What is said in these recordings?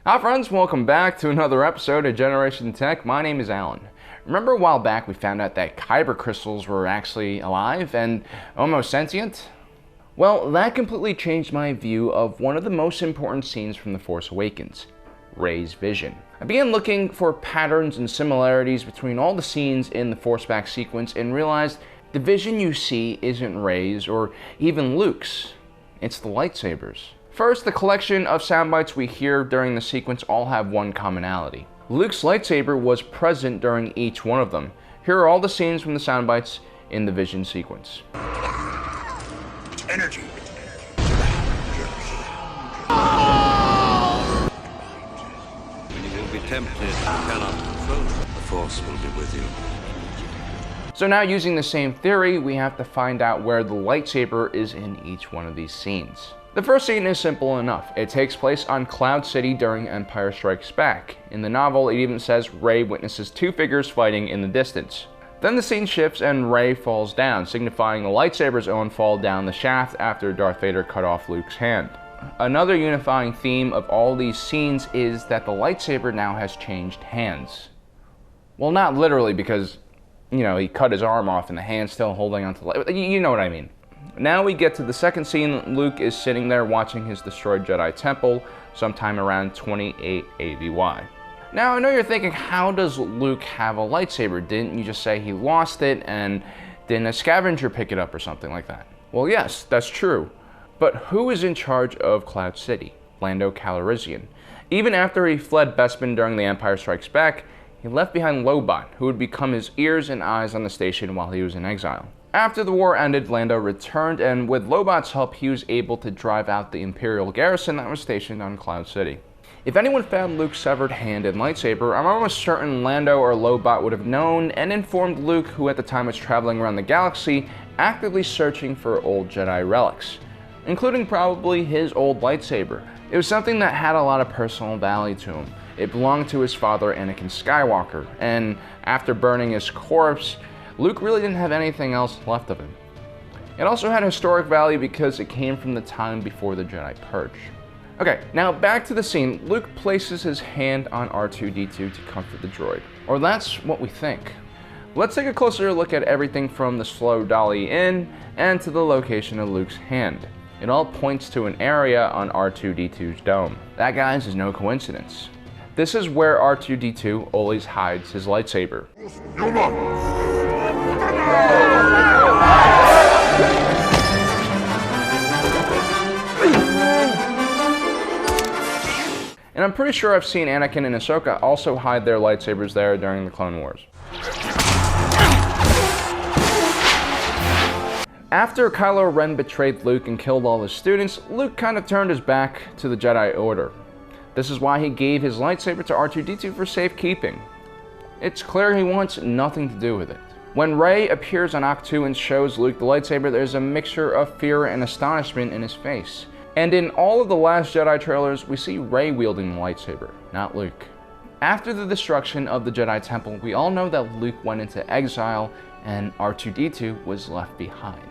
Hi friends, welcome back to another episode of Generation Tech. My name is Alan. Remember a while back we found out that kyber crystals were actually alive and almost sentient? Well, that completely changed my view of one of the most important scenes from The Force Awakens, Rey's vision. I began looking for patterns and similarities between all the scenes in the Force Back sequence and realized the vision you see isn't Rey's or even Luke's, it's the lightsabers. First, the collection of sound bites we hear during the sequence all have one commonality. Luke's lightsaber was present during each one of them. Here are all the scenes from the sound bites in the vision sequence. Energy. When you will be tempted, you cannot control it. The Force will be with you. So now, using the same theory, we have to find out where the lightsaber is in each one of these scenes. The first scene is simple enough. It takes place on Cloud City during Empire Strikes Back. In the novel, it even says Rey witnesses two figures fighting in the distance. Then the scene shifts and Rey falls down, signifying the lightsaber's own fall down the shaft after Darth Vader cut off Luke's hand. Another unifying theme of all these scenes is that the lightsaber now has changed hands. Well, not literally, because, he cut his arm off and the hand's still holding onto the lightsaber. You know what I mean. Now we get to the second scene. Luke is sitting there watching his destroyed Jedi temple sometime around 28 ABY. Now I know you're thinking, how does Luke have a lightsaber? Didn't you just say he lost it and didn't a scavenger pick it up or something like that? Well, yes, that's true. But who is in charge of Cloud City? Lando Calrissian. Even after he fled Bespin during The Empire Strikes Back, he left behind Lobot, who would become his ears and eyes on the station while he was in exile. After the war ended, Lando returned, and with Lobot's help, he was able to drive out the Imperial garrison that was stationed on Cloud City. If anyone found Luke's severed hand and lightsaber, I'm almost certain Lando or Lobot would have known and informed Luke, who at the time was traveling around the galaxy, actively searching for old Jedi relics, including probably his old lightsaber. It was something that had a lot of personal value to him. It belonged to his father, Anakin Skywalker, and after burning his corpse, Luke really didn't have anything else left of him. It also had historic value because it came from the time before the Jedi Purge. Okay, now back to the scene. Luke places his hand on R2-D2 to comfort the droid. Or that's what we think. Let's take a closer look at everything from the slow dolly in and to the location of Luke's hand. It all points to an area on R2-D2's dome. That, guys, is no coincidence. This is where R2-D2 always hides his lightsaber. And I'm pretty sure I've seen Anakin and Ahsoka also hide their lightsabers there during the Clone Wars. After Kylo Ren betrayed Luke and killed all his students, Luke kind of turned his back to the Jedi Order. This is why he gave his lightsaber to R2-D2 for safekeeping. It's clear he wants nothing to do with it. When Rey appears on Ahch-To and shows Luke the lightsaber, there's a mixture of fear and astonishment in his face. And in all of the Last Jedi trailers, we see Rey wielding the lightsaber, not Luke. After the destruction of the Jedi Temple, we all know that Luke went into exile and R2-D2 was left behind.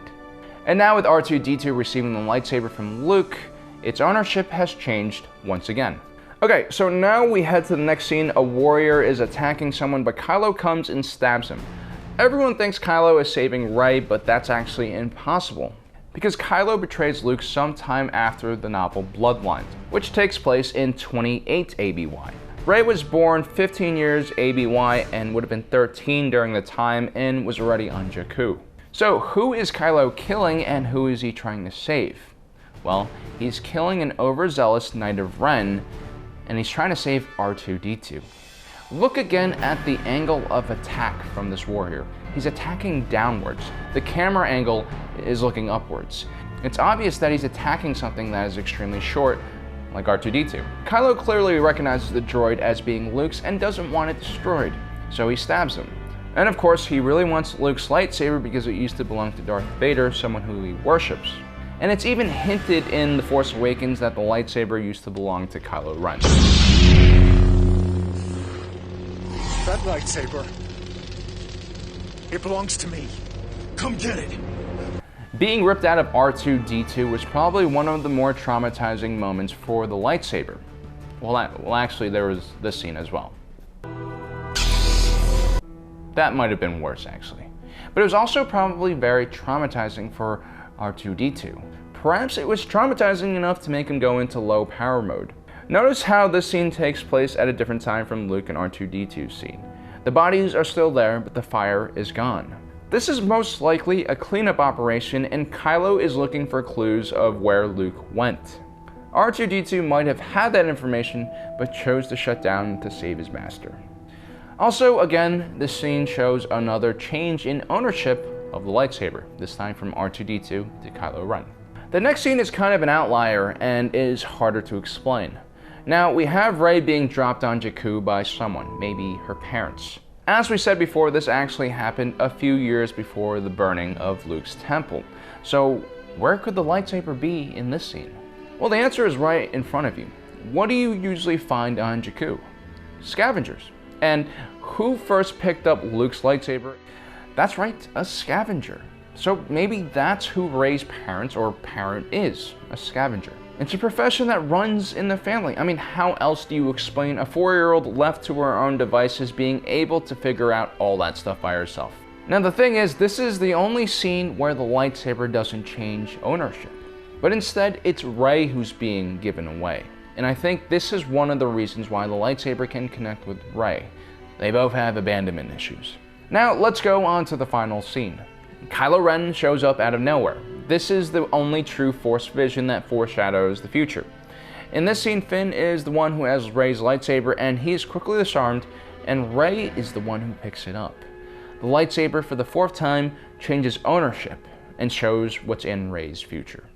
And now with R2-D2 receiving the lightsaber from Luke, its ownership has changed once again. Okay, so now we head to the next scene. A warrior is attacking someone, but Kylo comes and stabs him. Everyone thinks Kylo is saving Rey, but that's actually impossible, because Kylo betrays Luke sometime after the novel Bloodlines, which takes place in 28 ABY. Rey was born 15 years ABY and would have been 13 during the time and was already on Jakku. So who is Kylo killing and who is he trying to save? Well, he's killing an overzealous Knight of Ren, and he's trying to save R2-D2. Look again at the angle of attack from this warrior. He's attacking downwards. The camera angle is looking upwards. It's obvious that he's attacking something that is extremely short, like R2-D2. Kylo clearly recognizes the droid as being Luke's and doesn't want it destroyed, so he stabs him. And of course, he really wants Luke's lightsaber because it used to belong to Darth Vader, someone who he worships. And it's even hinted in The Force Awakens that the lightsaber used to belong to Kylo Ren. That lightsaber, it belongs to me. Come get it. Being ripped out of R2-D2 was probably one of the more traumatizing moments for the lightsaber. Well, actually, there was this scene as well. That might have been worse, actually. But it was also probably very traumatizing for R2-D2. Perhaps it was traumatizing enough to make him go into low power mode. Notice how this scene takes place at a different time from Luke and R2-D2's scene. The bodies are still there, but the fire is gone. This is most likely a cleanup operation, and Kylo is looking for clues of where Luke went. R2-D2 might have had that information, but chose to shut down to save his master. Also, again, this scene shows another change in ownership of the lightsaber, this time from R2-D2 to Kylo Ren. The next scene is kind of an outlier and is harder to explain. Now, we have Rey being dropped on Jakku by someone, maybe her parents. As we said before, this actually happened a few years before the burning of Luke's temple. So, where could the lightsaber be in this scene? Well, the answer is right in front of you. What do you usually find on Jakku? Scavengers. And who first picked up Luke's lightsaber? That's right, a scavenger. So maybe that's who Rey's parents or parent is, a scavenger. It's a profession that runs in the family. I mean, how else do you explain a 4-year-old left to her own devices being able to figure out all that stuff by herself? Now the thing is, this is the only scene where the lightsaber doesn't change ownership. But instead, it's Rey who's being given away. And I think this is one of the reasons why the lightsaber can connect with Rey. They both have abandonment issues. Now let's go on to the final scene. Kylo Ren shows up out of nowhere. This is the only true Force vision that foreshadows the future. In this scene, Finn is the one who has Rey's lightsaber, and he is quickly disarmed, and Rey is the one who picks it up. The lightsaber, for the 4th time, changes ownership and shows what's in Rey's future.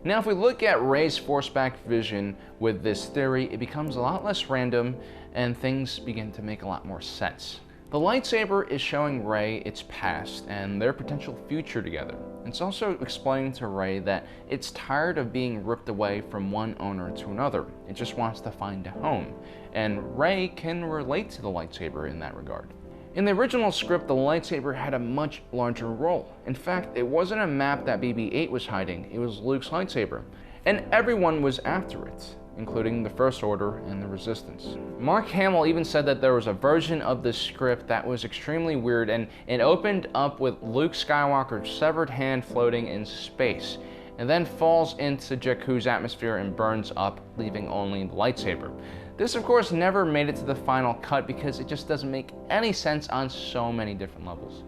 Now, if we look at Rey's Force-backed vision with this theory, it becomes a lot less random, and things begin to make a lot more sense. The lightsaber is showing Rey its past and their potential future together. It's also explaining to Rey that it's tired of being ripped away from one owner to another. It just wants to find a home, and Rey can relate to the lightsaber in that regard. In the original script, the lightsaber had a much larger role. In fact, it wasn't a map that BB-8 was hiding, it was Luke's lightsaber. And everyone was after it, including the First Order and the Resistance. Mark Hamill even said that there was a version of this script that was extremely weird, and it opened up with Luke Skywalker's severed hand floating in space, and then falls into Jakku's atmosphere and burns up, leaving only the lightsaber. This, of course, never made it to the final cut because it just doesn't make any sense on so many different levels.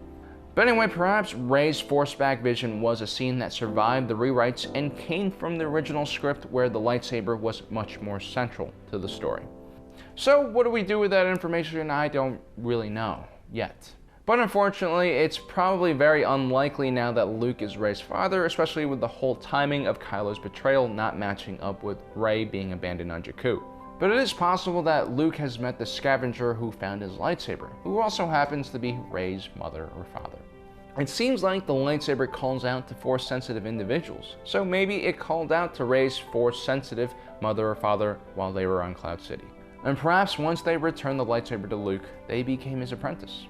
But anyway, perhaps Rey's Force-back vision was a scene that survived the rewrites and came from the original script where the lightsaber was much more central to the story. So what do we do with that information? I don't really know yet. But unfortunately, it's probably very unlikely now that Luke is Rey's father, especially with the whole timing of Kylo's betrayal not matching up with Rey being abandoned on Jakku. But it is possible that Luke has met the scavenger who found his lightsaber, who also happens to be Rey's mother or father. It seems like the lightsaber calls out to Force-sensitive individuals, so maybe it called out to Rey's Force-sensitive mother or father while they were on Cloud City. And perhaps once they returned the lightsaber to Luke, they became his apprentice.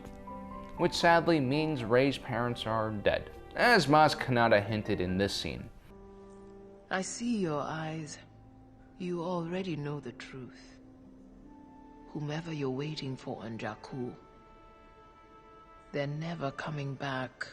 Which sadly means Rey's parents are dead, as Maz Kanata hinted in this scene. I see your eyes. You already know the truth. Whomever you're waiting for on Jakku, they're never coming back.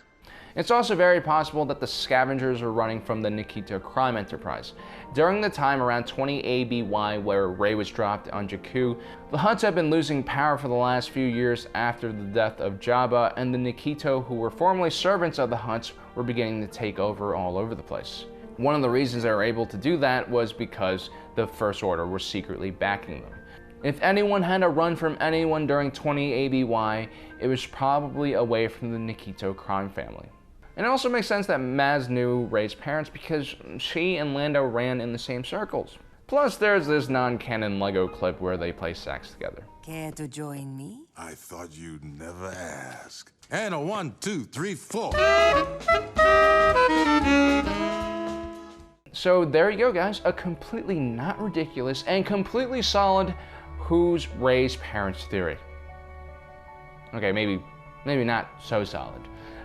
It's also very possible that the scavengers are running from the Nikito crime enterprise. During the time around 20 ABY where Rey was dropped on Jakku, the Hutts have been losing power for the last few years after the death of Jabba, and the Nikito, who were formerly servants of the Hutts, were beginning to take over all over the place. One of the reasons they were able to do that was because the First Order was secretly backing them. If anyone had to run from anyone during 20 ABY, it was probably away from the Nikito crime family. And it also makes sense that Maz knew Rey's parents because she and Lando ran in the same circles. Plus, there's this non-canon Lego clip where they play sax together. Care to join me? I thought you'd never ask. And a 1, 2, 3, 4. So there you go, guys. A completely not ridiculous and completely solid who's Rey's parents theory. Okay, maybe not so solid.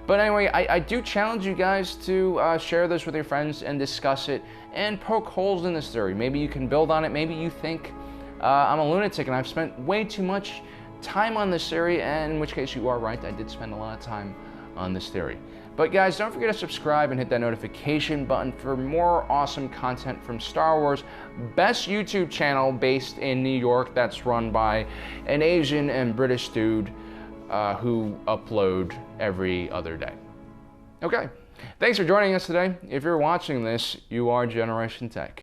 But anyway, I do challenge you guys to share this with your friends and discuss it and poke holes in this theory. Maybe you can build on it. Maybe you think I'm a lunatic and I've spent way too much time on this theory, and in which case you are right, I did spend a lot of time on this theory. But guys, don't forget to subscribe and hit that notification button for more awesome content from Star Wars, best YouTube channel based in New York that's run by an Asian and British dude who upload every other day. Okay, thanks for joining us today. If you're watching this, you are Generation Tech.